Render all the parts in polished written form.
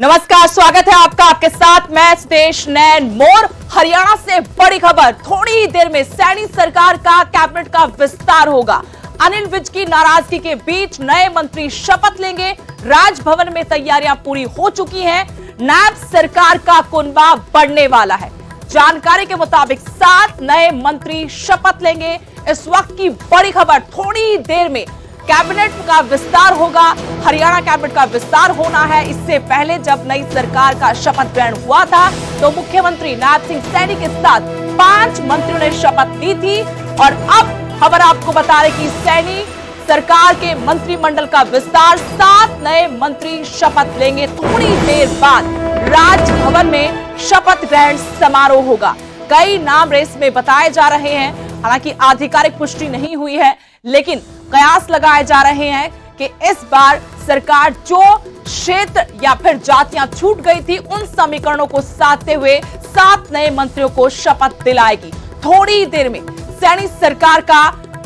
नमस्कार, स्वागत है आपका। आपके साथ मैं सुदेश नैन मोर। हरियाणा से बड़ी खबर, थोड़ी ही देर में सैनी सरकार का कैबिनेट का विस्तार होगा। अनिल विज की नाराजगी के बीच नए मंत्री शपथ लेंगे। राजभवन में तैयारियां पूरी हो चुकी हैं। नायब सरकार का कुनबा बढ़ने वाला है। जानकारी के मुताबिक 7 नए मंत्री शपथ लेंगे। इस वक्त की बड़ी खबर, थोड़ी ही देर में कैबिनेट का विस्तार होगा। हरियाणा कैबिनेट का विस्तार होना है। इससे पहले जब नई सरकार का शपथ ग्रहण हुआ था तो मुख्यमंत्री नायब सिंह सैनी के साथ 5 मंत्रियों ने शपथ ली थी। और अब खबर आपको बता रहे कि सैनी सरकार के मंत्रिमंडल का विस्तार, 7 नए मंत्री शपथ लेंगे। थोड़ी देर बाद राजभवन में शपथ ग्रहण समारोह होगा। कई नाम रेस में बताए जा रहे हैं, हालांकि आधिकारिक पुष्टि नहीं हुई है, लेकिन कयास लगाए जा रहे हैं कि इस बार सरकार जो क्षेत्र या फिर जातियां छूट गई थी उन समीकरणों को साधते हुए 7 नए मंत्रियों को शपथ दिलाएगी। थोड़ी ही देर में सैनी सरकार का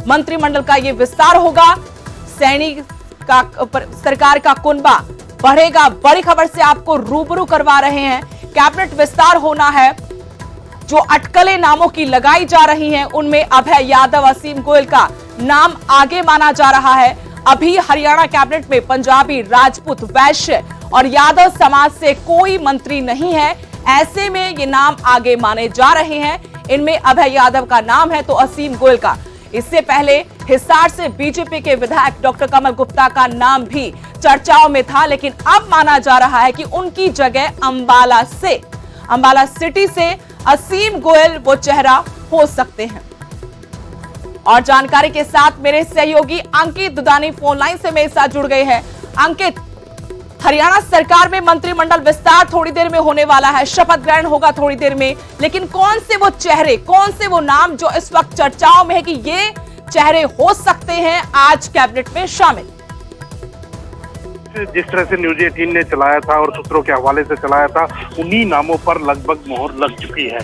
मंत्रिमंडल का यह विस्तार होगा। सैनी का सरकार का कुनबा बढ़ेगा। बड़ी खबर से आपको रूबरू करवा रहे हैं। कैबिनेट विस्तार होना है। जो अटकलें नामों की लगाई जा रही हैं उनमें अभय यादव, असीम गोयल का नाम आगे माना जा रहा है। अभी हरियाणा कैबिनेट में पंजाबी, राजपूत, वैश्य और यादव समाज से कोई मंत्री नहीं है। ऐसे में ये नाम आगे माने जा रहे हैं। इनमें अभय यादव का नाम है तो असीम गोयल का। इससे पहले हिसार से बीजेपी के विधायक डॉक्टर कमल गुप्ता का नाम भी चर्चाओं में था, लेकिन अब माना जा रहा है कि उनकी जगह अंबाला सिटी से असीम गोयल वो चेहरा हो सकते हैं। और जानकारी के साथ मेरे सहयोगी अंकित दुदानी फोन लाइन से मेरे साथ जुड़ गए हैं। अंकित, हरियाणा सरकार में मंत्रिमंडल विस्तार थोड़ी देर में होने वाला है, शपथ ग्रहण होगा थोड़ी देर में, लेकिन कौन से वो चेहरे, कौन से वो नाम जो इस वक्त चर्चाओं में है कि ये चेहरे हो सकते हैं आज कैबिनेट में शामिल? जिस तरह से न्यूज 18 ने चलाया था और सूत्रों के हवाले से चलाया था, उन्हीं नामों पर लगभग मोहर लग चुकी है।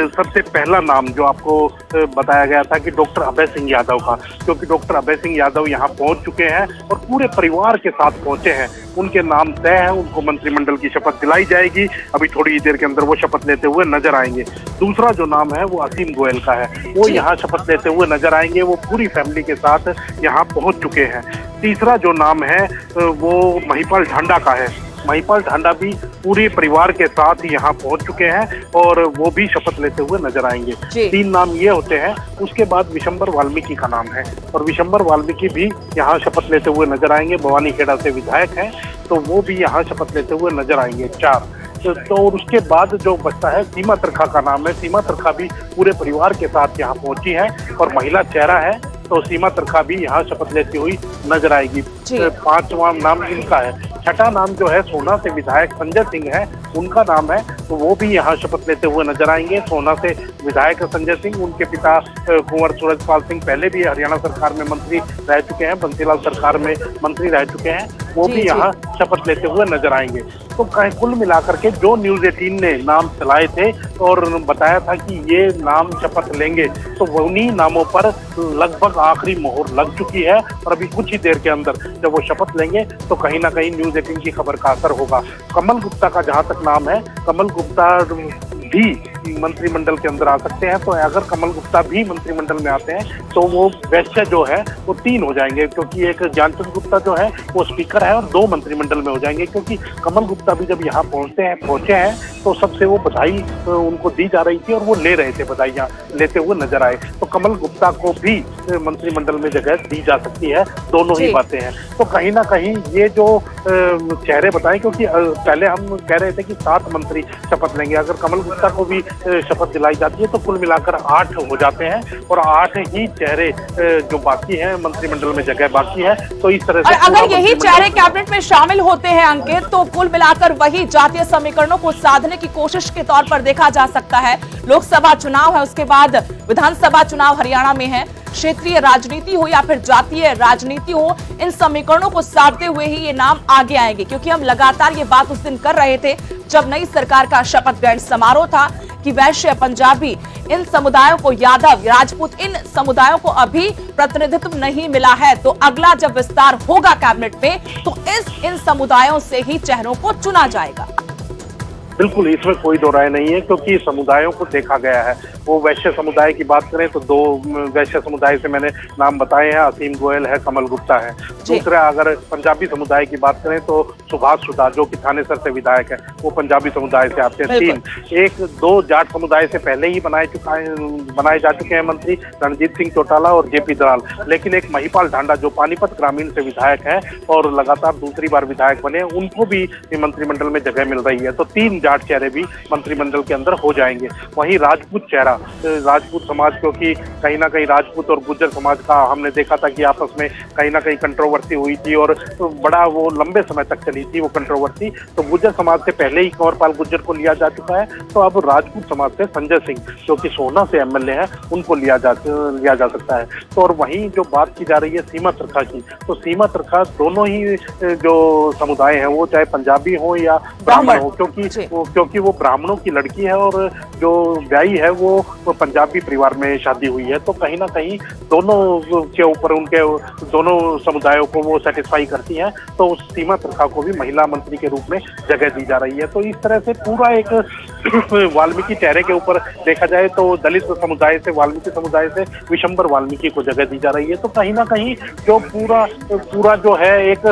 सबसे पहला नाम जो आपको बताया गया था कि डॉक्टर अभय सिंह यादव का, क्योंकि डॉक्टर अभय सिंह यादव यहाँ पहुंच चुके हैं और पूरे परिवार के साथ पहुंचे हैं। उनके नाम तय है, उनको मंत्रिमंडल की शपथ दिलाई जाएगी। अभी थोड़ी ही देर के अंदर वो शपथ लेते हुए नजर आएंगे। दूसरा जो नाम है वो असीम गोयल का है, वो यहाँ शपथ लेते हुए नजर आएंगे। वो पूरी फैमिली के साथ यहाँ पहुंच चुके हैं। तीसरा जो नाम है वो महिपाल ढांडा का है। महिपाल ढांडा भी पूरे परिवार के साथ यहाँ पहुंच चुके हैं और वो भी शपथ लेते हुए नजर आएंगे। 3 नाम ये होते हैं। उसके बाद विशंबर वाल्मीकि का नाम है और विशंबर वाल्मीकि भी यहाँ शपथ लेते हुए नजर आएंगे। भवानीखेड़ा से विधायक हैं तो वो भी यहाँ शपथ लेते हुए नजर आएंगे। 4 तो उसके बाद जो बचता है सीमा त्रिखा का नाम है। सीमा त्रिखा भी पूरे परिवार के साथ यहाँ पहुंची है और महिला चेहरा है तो सीमा त्रिखा भी यहाँ शपथ लेती हुई नजर आएगी। 5वां नाम इनका है। 6ठा नाम जो है सोना से विधायक संजय सिंह है, उनका नाम है तो वो भी यहाँ शपथ लेते हुए नजर आएंगे। सोना से विधायक संजय सिंह, उनके पिता कुंवर सूरजपाल सिंह पहले भी हरियाणा सरकार में मंत्री रह चुके हैं, बंसीलाल सरकार में मंत्री रह चुके हैं, वो भी यहाँ शपथ लेते हुए नजर आएंगे। तो कुल मिलाकर के जो न्यूज 18 ने नाम चलाए थे और बताया था कि ये नाम शपथ लेंगे, तो उन्हीं नामों पर लगभग आखिरी मोहर लग चुकी है। और अभी कुछ ही देर के अंदर जब वो शपथ लेंगे तो कहीं ना कहीं न्यूज 18 की खबर का असर होगा। कमल गुप्ता का जहां तक नाम है, कमल गुप्ता भी मंत्रिमंडल के अंदर आ सकते हैं। तो अगर कमल गुप्ता भी मंत्रिमंडल में आते हैं तो वो वैश्य जो है वो 3 हो जाएंगे, क्योंकि एक ज्ञानचंद गुप्ता जो है वो स्पीकर है और 2 मंत्रिमंडल में हो जाएंगे। क्योंकि कमल गुप्ता भी जब यहाँ पहुंचे हैं तो सबसे वो बधाई उनको दी जा रही थी और वो ले रहे थे, बधाइयाँ लेते हुए नजर आए। तो कमल गुप्ता को भी मंत्रिमंडल में जगह दी जा सकती है। दोनों ही बातें हैं। तो कहीं ना कहीं ये जो चेहरे बताएं, क्योंकि पहले हम कह रहे थे कि 7 मंत्री शपथ लेंगे, अगर कमल गुप्ता को भी शपथ दिलाई जाती है तो कुल मिलाकर 8 हो जाते हैं और 8 ही चेहरे जो बाकी हैं मंत्रिमंडल में जगह बाकी है। तो इस तरह से अगर यही चेहरे कैबिनेट में शामिल होते हैं अंकित, तो कुल मिलाकर वही जातीय समीकरणों को साधने की कोशिश के तौर पर देखा जा सकता है। लोकसभा चुनाव है, उसके बाद विधानसभा चुनाव हरियाणा में है। क्षेत्रीय राजनीति हो या फिर जातीय राजनीति हो, इन समीकरणों को साधते हुए ही ये नाम आगे आएंगे। क्योंकि हम लगातार ये बात उस दिन कर रहे थे जब नई सरकार का शपथ ग्रहण समारोह था कि कि वैश्य, पंजाबी, इन समुदायों को, यादव, राजपूत, इन समुदायों को अभी प्रतिनिधित्व नहीं मिला है। तो अगला जब विस्तार होगा कैबिनेट में तो इन समुदायों से ही चेहरों को चुना जाएगा। बिल्कुल, इसमें कोई दो राय नहीं है, क्योंकि समुदायों को देखा गया है। वो वैश्य समुदाय की बात करें तो 2 वैश्य समुदाय से मैंने नाम बताए हैं, असीम गोयल है, कमल गुप्ता है। दूसरा, अगर पंजाबी समुदाय की बात करें तो सुभाष सुधा, जो कि थानेसर से विधायक है, वो पंजाबी समुदाय से आते हैं। 3 2 जाट समुदाय से पहले ही बनाए जा चुके हैं मंत्री, रणजीत सिंह चौटाला और जेपी दलाल। लेकिन एक महिपाल ढांडा, जो पानीपत ग्रामीण से विधायक है और लगातार दूसरी बार विधायक बने, उनको भी मंत्रिमंडल में जगह मिल रही है। तो 3 जाट चेहरे भी मंत्रिमंडल के अंदर हो जाएंगे। वहीं राजपूत चेहरा, राजपूत समाज, क्योंकि कहीं ना कहीं राजपूत और गुर्जर समाज का हमने देखा था कि आपस में कहीं ना कहीं कंट्रोवर्सी हुई थी और बड़ा वो लंबे समय तक चली थी वो कंट्रोवर्सी। तो गुर्जर समाज से पहले ही कंवरपाल गुर्जर को लिया जा चुका है। तो अब राजपूत समाज से संजय सिंह, जो कि सोहना से एमएलए हैं, उनको लिया जा सकता है। तो और वहीं जो बात की जा रही है सीमा त्रिखा की, तो सीमा त्रिखा दोनों ही जो समुदाय हैं, वो चाहे पंजाबी हो या ब्राह्मण हो, क्योंकि वो ब्राह्मणों की लड़की है और जो ब्याई है वो पंजाबी परिवार में शादी हुई है। तो कहीं ना कहीं दोनों के ऊपर, उनके दोनों समुदायों को वो सेटिस्फाई करती हैं। तो उस सीमा त्रिखा को भी महिला मंत्री के रूप में जगह दी जा रही है। तो इस तरह से पूरा एक वाल्मीकि चेहरे के ऊपर देखा जाए तो दलित समुदाय से, वाल्मीकि समुदाय से विशंबर वाल्मीकि को जगह दी जा रही है। तो कहीं ना कहीं जो पूरा जो है एक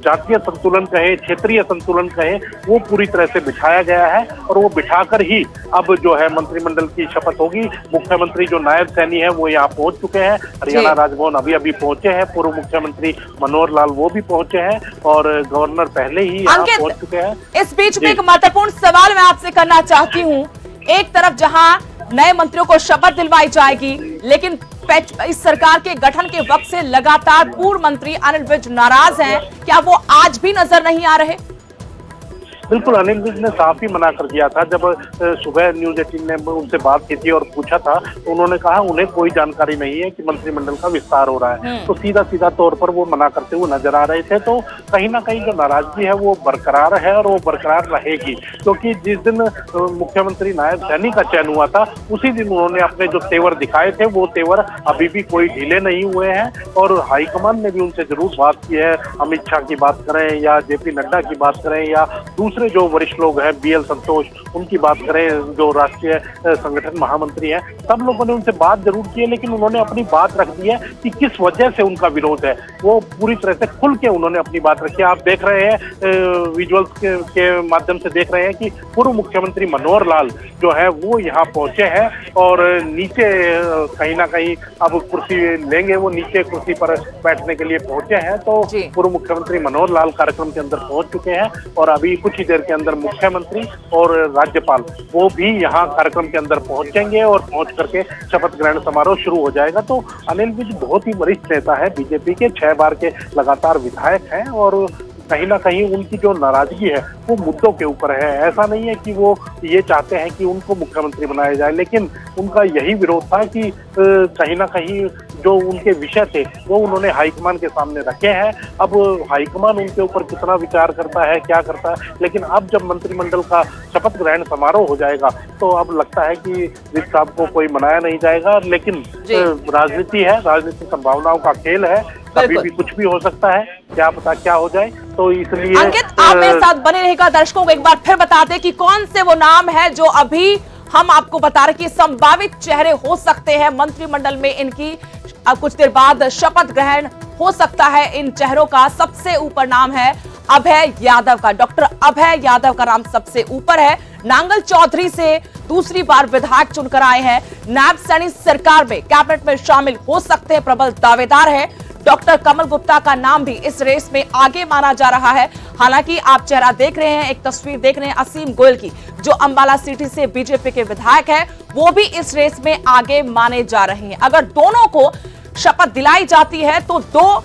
जातीय संतुलन कहे, क्षेत्रीय संतुलन कहे, वो पूरी तरह से बिठाया गया है और वो बिठाकर ही अब जो है मंत्रिमंडल की शपथ होगी। मुख्यमंत्री जो नायब सैनी है वो यहाँ पहुंच चुके हैं, हरियाणा राजभवन अभी पहुंचे हैं। पूर्व मुख्यमंत्री मनोहर लाल वो भी पहुंचे हैं और गवर्नर पहले ही यहाँ पहुंच चुके हैं। इस बीच में एक महत्वपूर्ण सवाल मैं आपसे करना चाहती हूँ। एक तरफ जहाँ नए मंत्रियों को शपथ दिलवाई जाएगी, लेकिन इस सरकार के गठन के वक्त से लगातार पूर्व मंत्री अनिल विज नाराज हैं। क्या वो आज भी नजर नहीं आ रहे? बिल्कुल, अनिल विज ने साफ ही मना कर दिया था। जब सुबह न्यूज 18 ने उनसे बात की थी और पूछा था तो उन्होंने कहा उन्हें कोई जानकारी नहीं है कि मंत्रिमंडल का विस्तार हो रहा है। तो सीधा तौर पर वो मना करते हुए नजर आ रहे थे। तो कहीं ना कहीं जो नाराजगी है वो बरकरार है और वो बरकरार रहेगी, क्योंकि जिस दिन मुख्यमंत्री नायब सैनी का चयन हुआ था उसी दिन उन्होंने अपने जो तेवर दिखाए थे वो तेवर अभी भी कोई ढीले नहीं हुए हैं। और हाईकमान ने भी उनसे जरूर बात की है। अमित शाह की बात करें या जेपी नड्डा की बात करें या दूसरे जो वरिष्ठ लोग हैं, बीएल संतोष, उनकी बात करें, जो राष्ट्रीय संगठन महामंत्री हैं, सब लोगों ने उनसे बात जरूर की है। लेकिन उन्होंने अपनी बात रख दी है कि किस वजह से उनका विरोध है। वो पूरी तरह से खुल के उन्होंने अपनी बात रखी है। आप देख रहे हैं विजुअल्स के माध्यम से देख रहे हैं कि पूर्व मुख्यमंत्री मनोहर लाल जो है वो यहाँ पहुंचे हैं और नीचे कहीं ना कहीं अब कुर्सी लेंगे, वो नीचे कुर्सी पर बैठने के लिए पहुंचे हैं। तो पूर्व मुख्यमंत्री मनोहर लाल कार्यक्रम के अंदर पहुंच चुके हैं और अभी कुछ ही देर के अंदर मुख्यमंत्री और राज्यपाल वो भी यहाँ कार्यक्रम के अंदर पहुंचेंगे और पहुंच करके शपथ ग्रहण समारोह शुरू हो जाएगा। तो अनिल विज बहुत ही वरिष्ठ नेता है, बीजेपी के 6 बार के लगातार विधायक हैं और कहीं ना कहीं उनकी जो नाराजगी है वो मुद्दों के ऊपर है। ऐसा नहीं है कि वो ये चाहते हैं कि उनको मुख्यमंत्री बनाया जाए, लेकिन उनका यही विरोध था कि कहीं ना कहीं जो उनके विषय थे वो उन्होंने हाईकमान के सामने रखे हैं। अब हाईकमान उनके ऊपर कितना विचार करता है, क्या करता है, लेकिन अब जब मंत्रिमंडल का शपथ ग्रहण समारोह हो जाएगा तो अब लगता है कि विज साहब को कोई मनाया नहीं जाएगा। लेकिन राजनीति है, राजनीति संभावनाओं का खेल है, कभी भी कुछ भी हो सकता है, क्या पता क्या हो जाए। तो इसलिए अंकित, आप मेरे साथ बने रहेगा। दर्शकों को एक बार फिर बता दें कि कौन से वो नाम है जो अभी हम आपको बता रहे कि संभावित चेहरे हो सकते हैं मंत्रिमंडल में। इनकी कुछ देर बाद शपथ ग्रहण हो सकता है। इन चेहरों का सबसे ऊपर नाम है अभय यादव का। डॉक्टर अभय यादव का नाम सबसे ऊपर है। नांगल चौधरी से दूसरी बार विधायक चुनकर आए हैं। नायब सैनी सरकार में कैबिनेट में शामिल हो सकते हैं, प्रबल दावेदार है। डॉक्टर कमल गुप्ता का नाम भी इस रेस में आगे माना जा रहा है। हालांकि आप चेहरा देख रहे हैं, एक तस्वीर देख रहे हैं असीम गोयल की, जो अंबाला सिटी से बीजेपी के विधायक है, वो भी इस रेस में आगे माने जा रहे हैं। अगर दोनों को शपथ दिलाई जाती है तो 2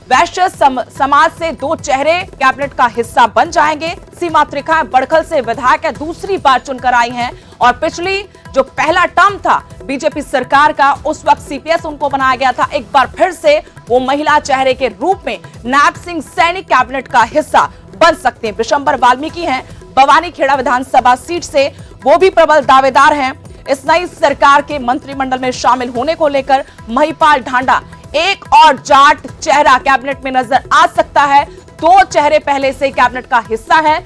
वैश्य समाज से 2 चेहरे कैबिनेट का हिस्सा बन जाएंगे। सीमा त्रिखा बड़खल से विधायक है, दूसरी बार चुनकर आई हैं और पिछली जो पहला टर्म था बीजेपी सरकार का, उस वक्त सीपीएस उनको बनाया गया था। एक बार फिर से वो महिला चेहरे के रूप में नायब सिंह सैनी कैबिनेट का हिस्सा बन सकते हैं। विशंबर वाल्मीकि हैं, भवानी खेड़ा विधानसभा सीट से वो भी प्रबल दावेदार हैं। इस नई सरकार के मंत्रिमंडल में शामिल होने को लेकर महिपाल ढांडा, एक और जाट चेहरा कैबिनेट में नजर आ सकता है। 2 चेहरे पहले से कैबिनेट का हिस्सा है,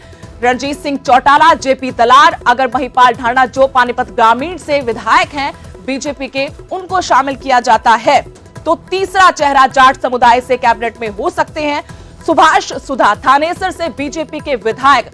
रणजीत सिंह चौटाला, जेपी तलार। अगर महिपाल ढांडा जो पानीपत ग्रामीण से विधायक हैं बीजेपी के, उनको शामिल किया जाता है तो तीसरा चेहरा जाट समुदाय से कैबिनेट में हो सकते हैं। सुभाष सुधा थानेसर से बीजेपी के विधायक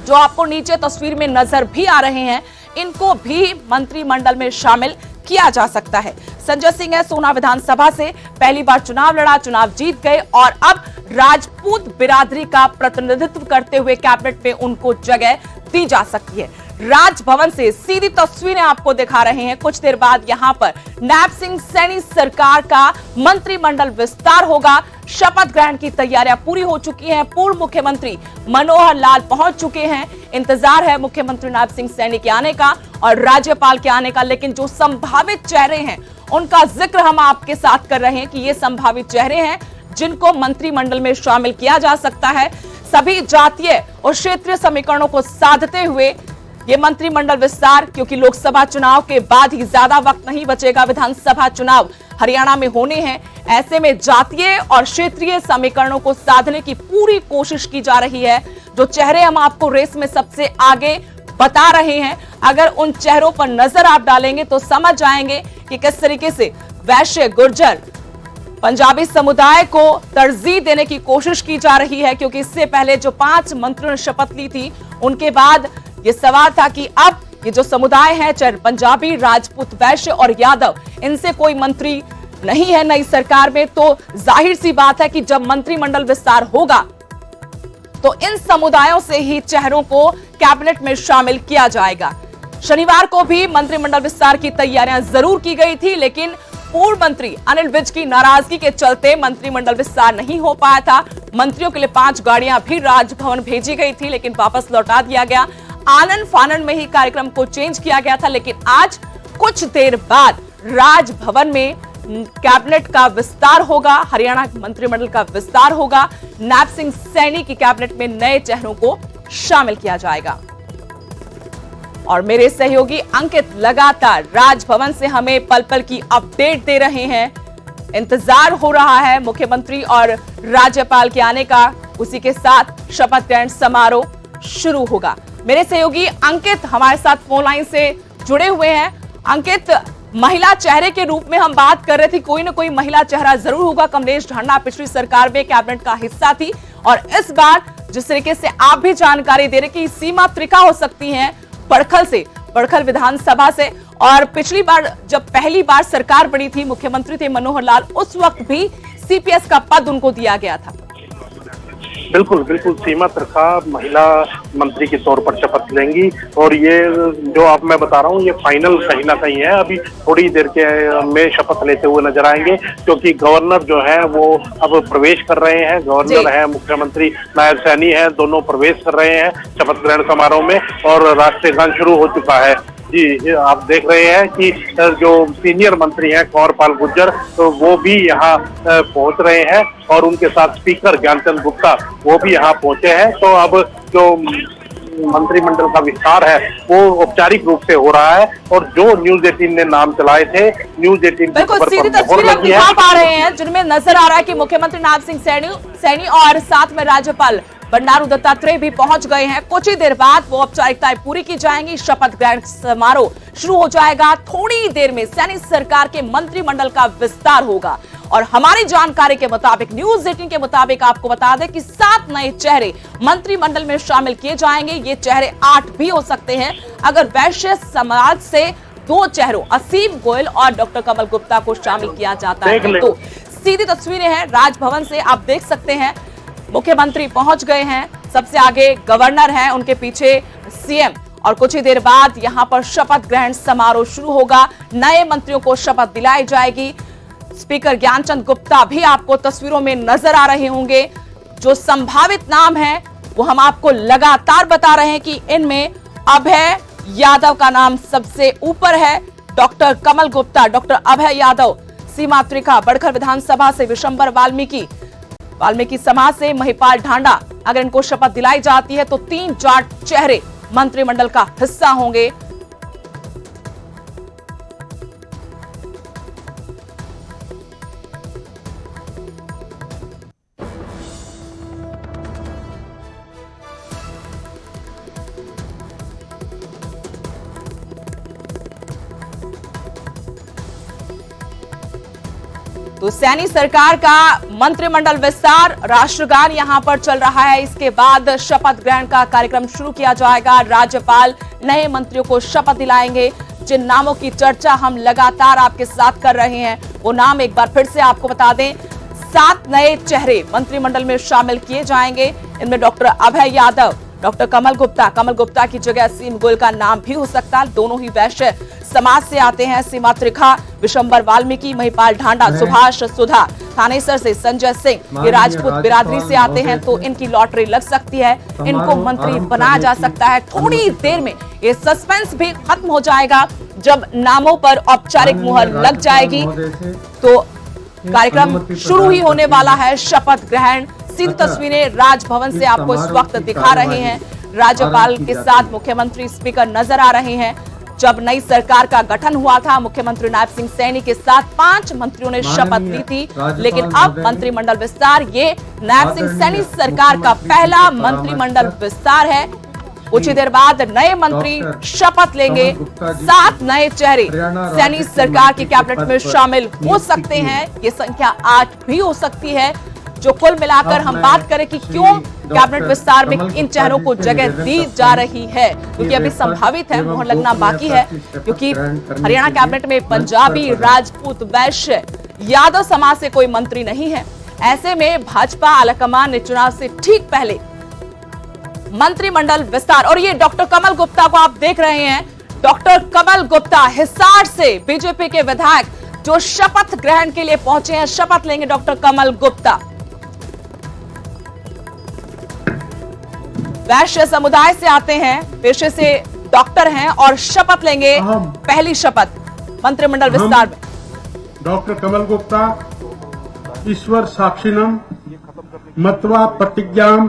जो आपको नीचे तस्वीर में नजर भी आ रहे हैं, इनको भी मंत्रिमंडल में शामिल किया जा सकता है। संजय सिंह है सोना विधानसभा से, पहली बार चुनाव लड़ा, चुनाव जीत गए और अब राजपूत बिरादरी का प्रतिनिधित्व करते हुए कैबिनेट में उनको जगह दी जा सकती है। राजभवन से सीधी तस्वीरें आपको दिखा रहे हैं। कुछ देर बाद यहां पर नैब सिंह सैनी सरकार का मंत्रिमंडल विस्तार होगा। शपथ ग्रहण की तैयारियां पूरी हो चुकी हैं। पूर्व मुख्यमंत्री मनोहर लाल पहुंच चुके हैं। इंतजार है मुख्यमंत्री नैब सिंह सैनी के आने का और राज्यपाल के आने का, लेकिन जो संभावित चेहरे हैं उनका जिक्र हम आपके साथ कर रहे हैं कि ये संभावित चेहरे हैं जिनको मंत्रिमंडल में शामिल किया जा सकता है। सभी जातीय और क्षेत्रीय समीकरणों को साधते हुए ये मंत्रिमंडल विस्तार, क्योंकि लोकसभा चुनाव के बाद ही ज्यादा वक्त नहीं बचेगा, विधानसभा चुनाव हरियाणा में होने हैं। ऐसे में जातीय और क्षेत्रीय समीकरणों को साधने की पूरी कोशिश की जा रही है। जो चेहरे हम आपको रेस में सबसे आगे बता रहे हैं, अगर उन चेहरों पर नजर आप डालेंगे तो समझ जाएंगे कि किस तरीके से वैश्य, गुर्जर, पंजाबी समुदाय को तरजीह देने की कोशिश की जा रही है। क्योंकि इससे पहले जो 5 मंत्रियों ने शपथ ली थी, उनके बाद ये सवाल था कि अब ये जो समुदाय है, चाहे पंजाबी, राजपूत, वैश्य और यादव, इनसे कोई मंत्री नहीं है नई सरकार में। तो जाहिर सी बात है कि जब मंत्रिमंडल विस्तार होगा तो इन समुदायों से ही चेहरों को कैबिनेट में शामिल किया जाएगा। शनिवार को भी मंत्रिमंडल विस्तार की तैयारियां जरूर की गई थी, लेकिन पूर्व मंत्री अनिल विज की नाराजगी के चलते मंत्रिमंडल विस्तार नहीं हो पाया था। मंत्रियों के लिए 5 गाड़ियां भी राजभवन भेजी गई थी, लेकिन वापस लौटा दिया गया। आनन फानन में ही कार्यक्रम को चेंज किया गया था, लेकिन आज कुछ देर बाद राजभवन में कैबिनेट का विस्तार होगा, हरियाणा मंत्रिमंडल का विस्तार होगा। नैब सिंह सैनी की कैबिनेट में नए चेहरों को शामिल किया जाएगा। और मेरे सहयोगी अंकित लगातार राजभवन से हमें पल पल की अपडेट दे रहे हैं। इंतजार हो रहा है मुख्यमंत्री और राज्यपाल के आने का, उसी के साथ शपथ ग्रहण समारोह शुरू होगा। मेरे सहयोगी अंकित हमारे साथ फोन लाइन से जुड़े हुए हैं। अंकित, महिला चेहरे के रूप में हम बात कर रहे थे, कोई ना कोई महिला चेहरा जरूर होगा। कमलेश ढांडा पिछली सरकार में कैबिनेट का हिस्सा थी और इस बार जिस तरीके से आप भी जानकारी दे रहे कि सीमा त्रिका हो सकती है बड़खल से, बड़खल विधानसभा से। और पिछली बार जब पहली बार सरकार बनी थी, मुख्यमंत्री थे मनोहर लाल, उस वक्त भी सीपीएस का पद उनको दिया गया था। बिल्कुल बिल्कुल, सीमा त्रिखा महिला मंत्री के तौर पर शपथ लेंगी और ये जो आप मैं बता रहा हूँ ये फाइनल कहीं ना कहीं है। अभी थोड़ी देर के में शपथ लेते हुए नजर आएंगे, क्योंकि गवर्नर जो है वो अब प्रवेश कर रहे हैं। गवर्नर है, मुख्यमंत्री नायब सैनी है, दोनों प्रवेश कर रहे हैं शपथ ग्रहण समारोह में और राष्ट्रीय गान शुरू हो चुका है। जी, आप देख रहे हैं कि जो सीनियर मंत्री हैं कंवरपाल गुर्जर, तो वो भी यहाँ पहुंच रहे हैं और उनके साथ स्पीकर ज्ञानचंद गुप्ता वो भी यहाँ पहुंचे हैं। तो अब जो मंत्रिमंडल का विस्तार है वो औपचारिक रूप से हो रहा है और जो न्यूज 18 ने नाम चलाए थे, न्यूज 18 बिल्कुल सीधी तस्वीरें दिखा पा रहे हैं जिनमें नजर आ रहा है कि मुख्यमंत्री नैब सिंह सैनी और साथ में राज्यपाल बंडारू दत्तात्रेय भी पहुंच गए हैं। कुछ ही देर बाद वो औपचारिकताएं पूरी की जाएंगी, शपथ ग्रहण समारोह शुरू हो जाएगा। थोड़ी देर में सैनी सरकार के मंत्रिमंडल का विस्तार होगा और हमारी जानकारी के मुताबिक, न्यूज 18 के मुताबिक आपको बता दें कि 7 नए चेहरे मंत्रिमंडल में शामिल किए जाएंगे। ये चेहरे 8 भी हो सकते हैं अगर वैश्य समाज से 2 चेहरों असीम गोयल और डॉक्टर कमल गुप्ता को शामिल किया जाता है। तो सीधी तस्वीरें हैं राजभवन से, आप देख सकते हैं मुख्यमंत्री पहुंच गए हैं, सबसे आगे गवर्नर हैं, उनके पीछे सीएम और कुछ ही देर बाद यहां पर शपथ ग्रहण समारोह शुरू होगा। नए मंत्रियों को शपथ दिलाई जाएगी। स्पीकर ज्ञानचंद गुप्ता भी आपको तस्वीरों में नजर आ रहे होंगे। जो संभावित नाम है वो हम आपको लगातार बता रहे हैं कि इनमें अभय यादव का नाम सबसे ऊपर है। डॉक्टर कमल गुप्ता, डॉक्टर अभय यादव, सीमा त्रिखा, बड़खल विधानसभा से विशंबर वाल्मीकि समाज से महिपाल ढांडा, अगर इनको शपथ दिलाई जाती है तो 3 जाट चेहरे मंत्रिमंडल का हिस्सा होंगे। तो सैनी सरकार का मंत्रिमंडल विस्तार, राष्ट्रगान यहां पर चल रहा है। इसके बाद शपथ ग्रहण का कार्यक्रम शुरू किया जाएगा। राज्यपाल नए मंत्रियों को शपथ दिलाएंगे। जिन नामों की चर्चा हम लगातार आपके साथ कर रहे हैं, वो नाम एक बार फिर से आपको बता दें। 7 नए चेहरे मंत्रिमंडल में शामिल किए जाएंगे। इनमें डॉक्टर अभय यादव, डॉक्टर कमल गुप्ता की जगह असीम गोयल का नाम भी हो सकता है। दोनों ही वैश्य समाज से आते हैं। सीमा त्रिखा, विशंबर वाल्मीकि, महिपाल ढांडा, सुभाष सुधा, थानेसर से संजय सिंह, ये राजपूत बिरादरी से आते हैं। तो इनकी लॉटरी लग सकती है, इनको मंत्री बनाया जा सकता है। थोड़ी देर में ये सस्पेंस भी खत्म हो जाएगा। जब नामों पर औपचारिक मुहर लग जाएगी तो कार्यक्रम शुरू ही होने वाला है। शपथ ग्रहण, सीधी तस्वीरें राजभवन से आपको इस वक्त दिखा रहे हैं। राज्यपाल के साथ मुख्यमंत्री, स्पीकर नजर आ रहे हैं। जब नई सरकार का गठन हुआ था, मुख्यमंत्री नायब सिंह सैनी के साथ 5 मंत्रियों ने शपथ ली थी। लेकिन अब मंत्रिमंडल विस्तार, ये नायब सिंह सैनी सरकार का पहला मंत्रिमंडल विस्तार है। कुछ ही देर बाद नए मंत्री शपथ लेंगे। 7 नए चेहरे सैनी सरकार की कैबिनेट में शामिल हो सकते हैं। ये संख्या 8 भी हो सकती है। जो कुल मिलाकर हम बात करें कि क्यों कैबिनेट विस्तार में इन चेहरों को जगह दी जा रही है, क्योंकि अभी संभावित है, मुहर लगना बाकी है। क्योंकि हरियाणा कैबिनेट में पंजाबी, राजपूत, वैश्य, यादव समाज से कोई मंत्री नहीं है। ऐसे में भाजपा आलाकमान ने चुनाव से ठीक पहले मंत्रिमंडल विस्तार, और ये डॉक्टर कमल गुप्ता को आप देख रहे हैं। डॉक्टर कमल गुप्ता हिसार से बीजेपी के विधायक जो शपथ ग्रहण के लिए पहुंचे हैं। शपथ लेंगे डॉक्टर कमल गुप्ता। वैश्य समुदाय से आते हैं, पेशे से डॉक्टर हैं और शपथ लेंगे पहली शपथ मंत्रिमंडल विस्तार में। डॉक्टर कमल गुप्ता ईश्वर साक्षिणम मत्वा प्रतिज्ञाम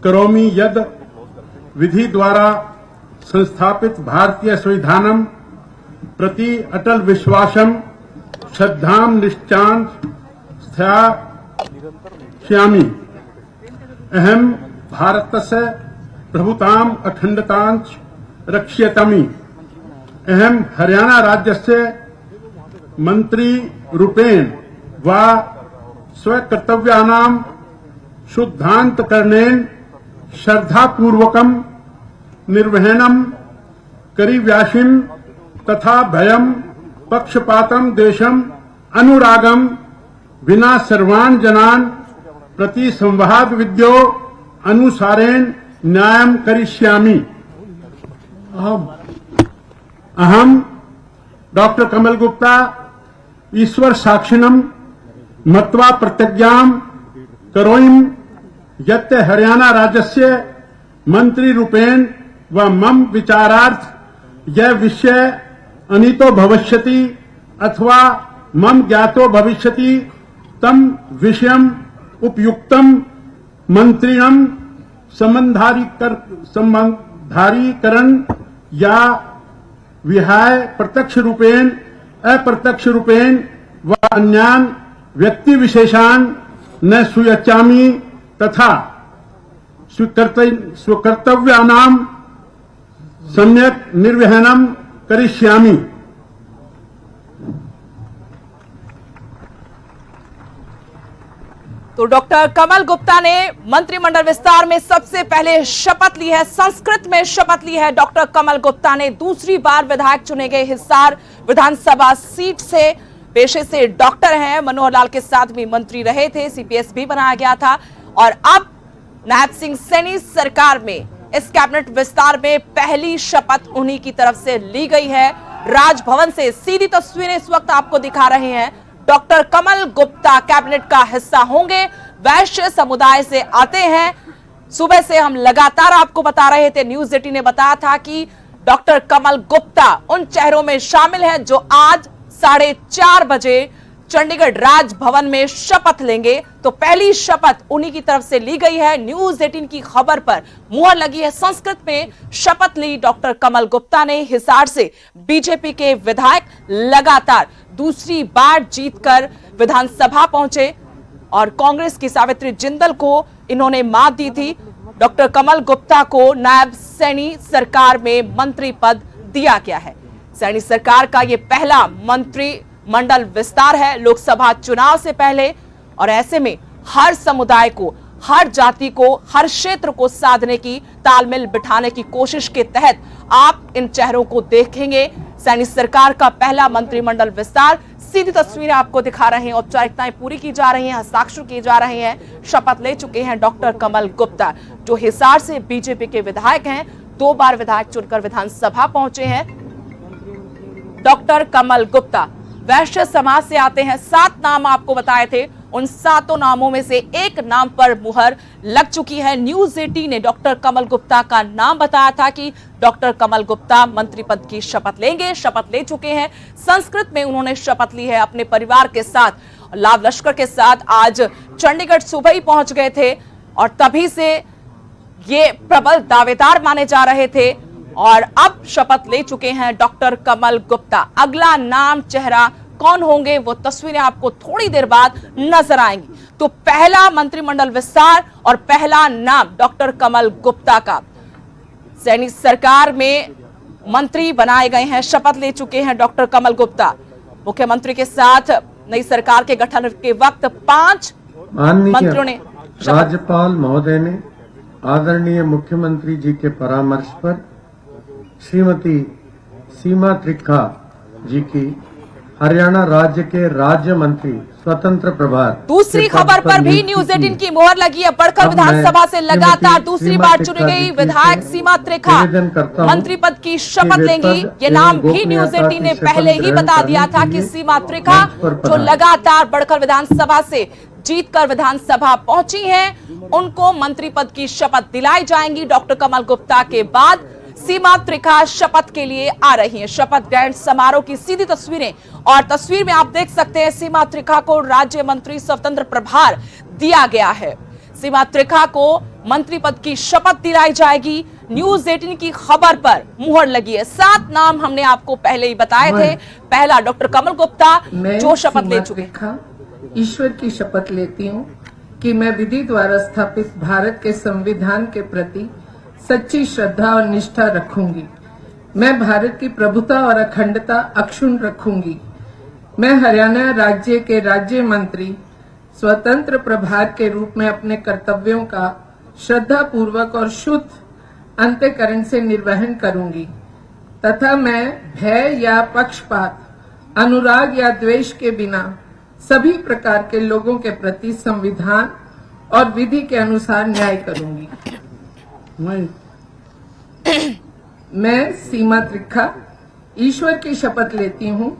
करोमि यद विधि द्वारा संस्थापित भारतीय संविधानम प्रति अटल विश्वासम श्रद्धाम निश्चां स्थास्यामि। अहम भारतस्य प्रभुताम अखंडतांच रक्ष्यतामि। अहम हरियाणा राज्यस्य मंत्री रूपेण व स्वकर्तव्यानां शुद्धान्तकरणेन श्रद्धापूर्वकं निर्वहणं करिष्यामि तथा भयं पक्षपातं देशं अनुरागं विना सर्वान् जनान् प्रति संवाद विद्यो अनुसारेण न्यायं करिष्यामि। अहम डॉक्टर कमल गुप्ता ईश्वर साक्षिणम मत्वा प्रतिज्ञां करोमि यत् हरियाणा राज्यस्य मंत्री रूपेण व मम विचारार्थ यह विषय अनीतो भविष्यति अथवा मम ज्ञातो भविष्यति तम विषयम उपयुक्तम मंत्रिणं संबंधारीकरण या विहाय प्रत्यक्ष रूपेण अप्रत्यक्ष रूपेण व अन्यान व्यक्ति विशेषान न सुयच्चामि तथा स्वकर्तव्यानां सम्यक निर्वहणं करिष्यामि। तो डॉक्टर कमल गुप्ता ने मंत्रिमंडल विस्तार में सबसे पहले शपथ ली है। संस्कृत में शपथ ली है। डॉक्टर कमल गुप्ता ने दूसरी बार विधायक चुने गए हिसार विधानसभा सीट से। पेशे से डॉक्टर हैं, मनोहर लाल के साथ भी मंत्री रहे थे, सीपीएस भी बनाया गया था। और अब नायब सिंह सैनी सरकार में इस कैबिनेट विस्तार में पहली शपथ उन्हीं की तरफ से ली गई है। राजभवन से सीधी तस्वीरें इस वक्त आपको दिखा रहे हैं। डॉक्टर कमल गुप्ता कैबिनेट का हिस्सा होंगे, वैश्य समुदाय से आते हैं। सुबह से हम लगातार आपको बता रहे थे, न्यूज 18 ने बताया था कि डॉक्टर कमल गुप्ता उन चेहरों में शामिल हैं जो आज 4:30 बजे चंडीगढ़ राजभवन में शपथ लेंगे। तो पहली शपथ उन्हीं की तरफ से ली गई है। न्यूज 18 की खबर पर मुहर लगी है। संस्कृत में शपथ ली डॉक्टर कमल गुप्ता ने। हिसार से बीजेपी के विधायक लगातार दूसरी बार जीतकर विधानसभा पहुंचे और कांग्रेस की सावित्री जिंदल को इन्होंने मात दी थी। डॉक्टर कमल गुप्ता को नायब सैनी सरकार में मंत्री पद दिया गया है। सैनी सरकार का यह पहला मंत्रिमंडल विस्तार है लोकसभा चुनाव से पहले, और ऐसे में हर समुदाय को, हर जाति को, हर क्षेत्र को साधने की, तालमेल बिठाने की कोशिश के तहत आप इन चेहरों को देखेंगे। सैनी सरकार का पहला मंत्रिमंडल विस्तार, सीधी तस्वीरें आपको दिखा रहे हैं। औपचारिकताएं पूरी की जा रही हैं, हस्ताक्षर किए जा रहे हैं। शपथ ले चुके हैं डॉक्टर कमल गुप्ता, जो हिसार से बीजेपी के विधायक हैं, 2 बार विधायक चुनकर विधानसभा पहुंचे हैं। डॉक्टर कमल गुप्ता वैश्य समाज से आते हैं। 7 नाम आपको बताए थे, उन 7 नामों में से एक नाम पर मुहर लग चुकी है। न्यूज 18 ने डॉक्टर कमल गुप्ता का नाम बताया था कि डॉक्टर कमल गुप्ता मंत्री पद की शपथ लेंगे। शपथ ले चुके हैं। संस्कृत में उन्होंने शपथ ली है अपने परिवार के साथ, लाव लश्कर के साथ। आज चंडीगढ़ सुबह ही पहुंच गए थे और तभी से ये प्रबल दावेदार माने जा रहे थे और अब शपथ ले चुके हैं डॉक्टर कमल गुप्ता। अगला नाम चेहरा कौन होंगे वो तस्वीरें आपको थोड़ी देर बाद नजर आएंगी। तो पहला मंत्रिमंडल विस्तार और पहला नाम डॉक्टर कमल गुप्ता का। सैनी सरकार में मंत्री बनाए गए हैं, शपथ ले चुके हैं डॉक्टर कमल गुप्ता। मुख्यमंत्री के साथ नई सरकार के गठन के वक्त 5 मंत्रियों ने राज्यपाल महोदय ने आदरणीय मुख्यमंत्री जी के परामर्श पर श्रीमती सीमा त्रिखा जी की हरियाणा राज्य के राज्य मंत्री स्वतंत्र प्रभार। दूसरी खबर पर भी न्यूज 18 की मोहर लगी है। बड़खल विधानसभा से लगातार दूसरी बार चुनी गई विधायक सीमा त्रिखा मंत्री पद की शपथ लेंगी। ये नाम भी न्यूज 18 ने पहले ही बता दिया था कि सीमा त्रिखा, जो लगातार बड़खल विधानसभा से जीतकर विधानसभा पहुंची हैं, उनको मंत्री पद की शपथ दिलाई जाएंगी। डॉक्टर कमल गुप्ता के बाद सीमा त्रिखा शपथ के लिए आ रही हैं। शपथ ग्रहण समारोह की सीधी तस्वीरें, और तस्वीर में आप देख सकते हैं सीमा त्रिखा को राज्य मंत्री स्वतंत्र प्रभार दिया गया है। सीमा त्रिखा को मंत्री पद की शपथ दिलाई जाएगी। न्यूज 18 की खबर पर मुहर लगी है। 7 नाम हमने आपको पहले ही बताए थे। पहला डॉक्टर कमल गुप्ता, जो शपथ ले चुके हैं। ईश्वर की शपथ लेती हूँ कि मैं विधि द्वारा स्थापित भारत के संविधान के प्रति सच्ची श्रद्धा और निष्ठा रखूंगी। मैं भारत की प्रभुता और अखंडता अक्षुण्ण रखूंगी। मैं हरियाणा राज्य के राज्य मंत्री स्वतंत्र प्रभार के रूप में अपने कर्तव्यों का श्रद्धा पूर्वक और शुद्ध अंतःकरण से निर्वहन करूंगी तथा मैं भय या पक्षपात, अनुराग या द्वेष के बिना सभी प्रकार के लोगों के प्रति संविधान और विधि के अनुसार न्याय करूंगी। मैं सीमा त्रिखा ईश्वर की शपथ लेती हूँ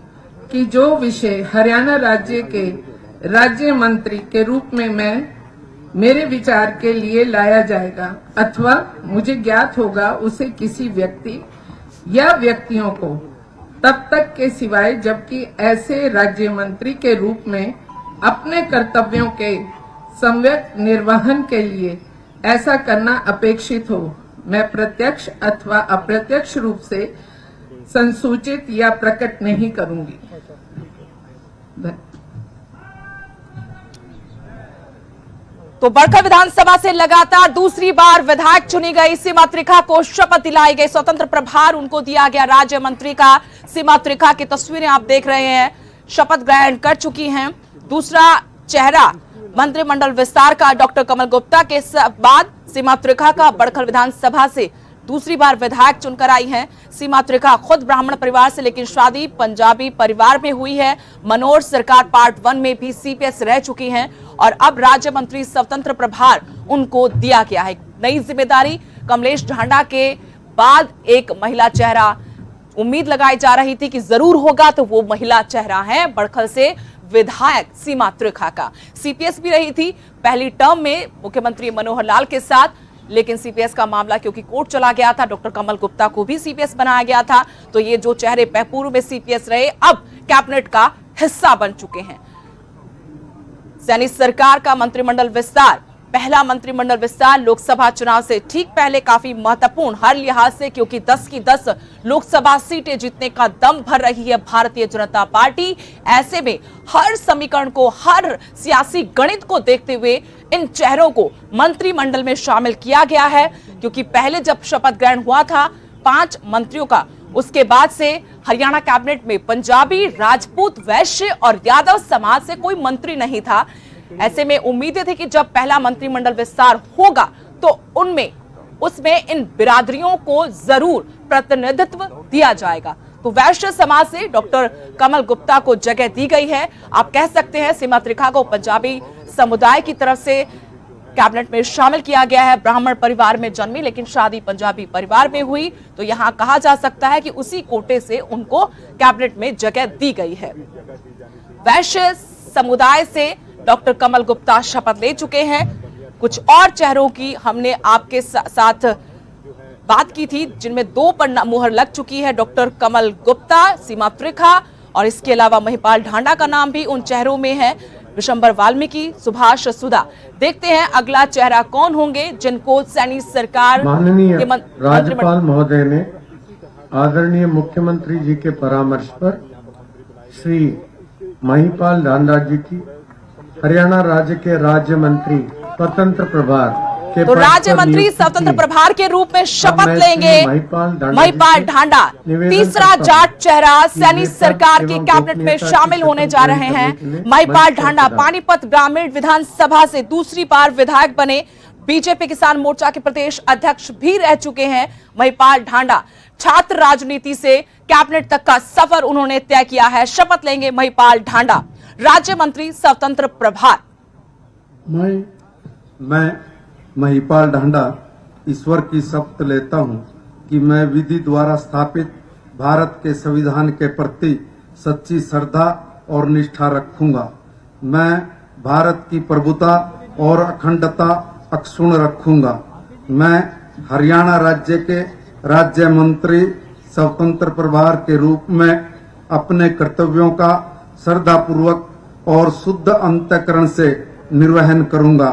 कि जो विषय हरियाणा राज्य के राज्य मंत्री के रूप में मेरे विचार के लिए लाया जाएगा अथवा मुझे ज्ञात होगा, उसे किसी व्यक्ति या व्यक्तियों को तब तक के सिवाय जबकि ऐसे राज्य मंत्री के रूप में अपने कर्तव्यों के सम्यक निर्वहन के लिए ऐसा करना अपेक्षित हो, मैं प्रत्यक्ष अथवा अप्रत्यक्ष रूप से संसूचित या प्रकट नहीं करूंगी। तो बड़खल विधानसभा से लगातार दूसरी बार विधायक चुनी गई सीमा त्रिखा को शपथ दिलाई गई। स्वतंत्र प्रभार उनको दिया गया राज्य मंत्री का। सीमा त्रिखा की तस्वीरें आप देख रहे हैं, शपथ ग्रहण कर चुकी हैं। दूसरा चेहरा मंत्रिमंडल विस्तार का डॉक्टर कमल गुप्ता के बाद सीमा त्रिखा का बड़खल विधानसभा से दूसरी बार विधायक चुनकर आई हैं। सीमा त्रिखा खुद ब्राह्मण परिवार से, लेकिन शादी पंजाबी परिवार में हुई है। मनोहर सरकार पार्ट 1 में भी सीपीएस रह चुकी हैं और अब राज्य मंत्री स्वतंत्र प्रभार उनको दिया गया है। नई जिम्मेदारी, कमलेश ढांडा के बाद एक महिला चेहरा, उम्मीद लगाई जा रही थी कि जरूर होगा, तो वो महिला चेहरा है बड़खल से विधायक सीमा त्रिखा का। सीपीएस भी रही थी पहली टर्म में मुख्यमंत्री मनोहर लाल के साथ, लेकिन सीपीएस का मामला क्योंकि कोर्ट चला गया था, डॉक्टर कमल गुप्ता को भी सीपीएस बनाया गया था। तो ये जो चेहरे पूर्व में सीपीएस रहे, अब कैबिनेट का हिस्सा बन चुके हैं। सैनी सरकार का मंत्रिमंडल विस्तार, पहला मंत्रिमंडल विस्तार लोकसभा चुनाव से ठीक पहले काफी महत्वपूर्ण हर लिहाज से, क्योंकि 10 की 10 लोकसभा सीटें जीतने का दम भर रही है भारतीय जनता पार्टी। ऐसे में हर समीकरण को, हर सियासी गणित को देखते हुए इन चेहरों को मंत्रिमंडल में शामिल किया गया है, क्योंकि पहले जब शपथ ग्रहण हुआ था 5 मंत्रियों का, उसके बाद से हरियाणा कैबिनेट में पंजाबी, राजपूत, वैश्य और यादव समाज से कोई मंत्री नहीं था। ऐसे में उम्मीदें थी कि जब पहला मंत्रिमंडल विस्तार होगा तो उसमें इन बिरादरियों को जरूर प्रतिनिधित्व दिया जाएगा। तो वैश्य समाज से डॉक्टर कमल गुप्ता को जगह दी गई है। आप कह सकते हैं सीमा त्रिखा को पंजाबी समुदाय की तरफ से कैबिनेट में शामिल किया गया है। ब्राह्मण परिवार में जन्मी लेकिन शादी पंजाबी परिवार में हुई, तो यहां कहा जा सकता है कि उसी कोटे से उनको कैबिनेट में जगह दी गई है। वैश्य समुदाय से डॉक्टर कमल गुप्ता शपथ ले चुके हैं। कुछ और चेहरों की हमने आपके साथ बात की थी, जिनमें 2 पर मुहर लग चुकी है। डॉक्टर कमल गुप्ता, सीमा त्रिखा और इसके अलावा महिपाल ढांडा का नाम भी उन चेहरों में है। विशंबर वाल्मीकि, सुभाष सुधा। देखते हैं अगला चेहरा कौन होंगे जिनको सैनी सरकार माननीय राज्यपाल महोदय ने आदरणीय मुख्यमंत्री जी के परामर्श पर श्री महिपाल ढांडा जी की हरियाणा राज्य के राज्य मंत्री स्वतंत्र प्रभार के तो राज्य मंत्री स्वतंत्र प्रभार के रूप में शपथ लेंगे महिपाल ढांडा। तीसरा जाट चेहरा सैनी सरकार की कैबिनेट में शामिल होने जा रहे हैं। महिपाल ढांडा पानीपत ग्रामीण विधानसभा से दूसरी बार विधायक बने, बीजेपी किसान मोर्चा के प्रदेश अध्यक्ष भी रह चुके हैं। महिपाल ढांडा छात्र राजनीति से कैबिनेट तक का सफर उन्होंने तय किया है। शपथ लेंगे महिपाल ढांडा, राज्य मंत्री स्वतंत्र प्रभार। मैं महिपाल ढांडा ईश्वर की शपथ लेता हूं कि मैं विधि द्वारा स्थापित भारत के संविधान के प्रति सच्ची श्रद्धा और निष्ठा रखूंगा। मैं भारत की प्रभुता और अखंडता अक्षुण्ण रखूंगा। मैं हरियाणा राज्य के राज्य मंत्री स्वतंत्र प्रभार के रूप में अपने कर्तव्यों का श्रद्धापूर्वक और शुद्ध अंतःकरण से निर्वहन करूंगा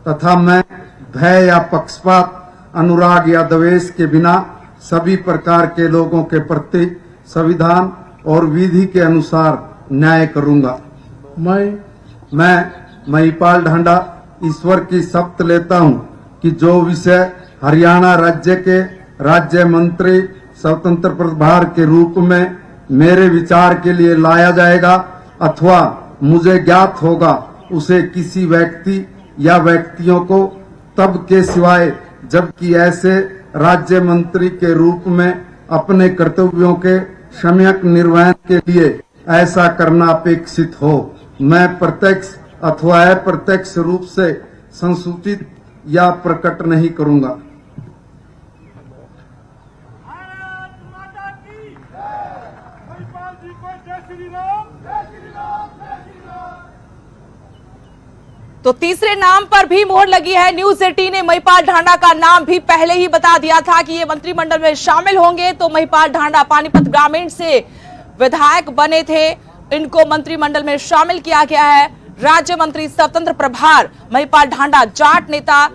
तथा मैं भय या पक्षपात, अनुराग या द्वेष के बिना सभी प्रकार के लोगों के प्रति संविधान और विधि के अनुसार न्याय करूंगा। मैं महिपाल ढांडा ईश्वर की शपथ लेता हूं कि जो विषय हरियाणा राज्य के राज्य मंत्री स्वतंत्र प्रभार के रूप में मेरे विचार के लिए लाया जाएगा अथवा मुझे ज्ञात होगा, उसे किसी व्यक्ति या व्यक्तियों को तब के सिवाय जबकि ऐसे राज्य मंत्री के रूप में अपने कर्तव्यों के सम्यक निर्वहन के लिए ऐसा करना अपेक्षित हो, मैं प्रत्यक्ष अथवा अप्रत्यक्ष रूप से संसूचित या प्रकट नहीं करूंगा। तो तीसरे नाम पर भी मोहर लगी है। न्यूज 18 ने महिपाल ढांडा का नाम भी पहले ही बता दिया था कि ये मंत्रिमंडल में शामिल होंगे। तो महिपाल ढांडा पानीपत ग्रामीण से विधायक बने थे, इनको मंत्रिमंडल में शामिल किया गया है। राज्य मंत्री स्वतंत्र प्रभार महिपाल ढांडा जाट नेता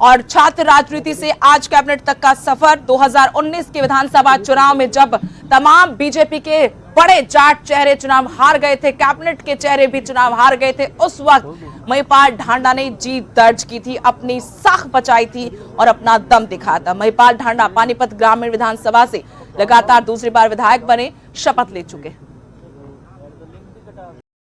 और छात्र राजनीति से आज कैबिनेट तक का सफर। 2019 के विधानसभा चुनाव में जब तमाम बीजेपी के बड़े जाट चेहरे चुनाव हार गए थे, कैबिनेट के चेहरे भी चुनाव हार गए थे, उस वक्त महिपाल ढांडा ने जीत दर्ज की थी, अपनी साख बचाई थी और अपना दम दिखाया था। महिपाल ढांडा पानीपत ग्रामीण विधानसभा से लगातार दूसरी बार विधायक बने, शपथ ले चुके हैं।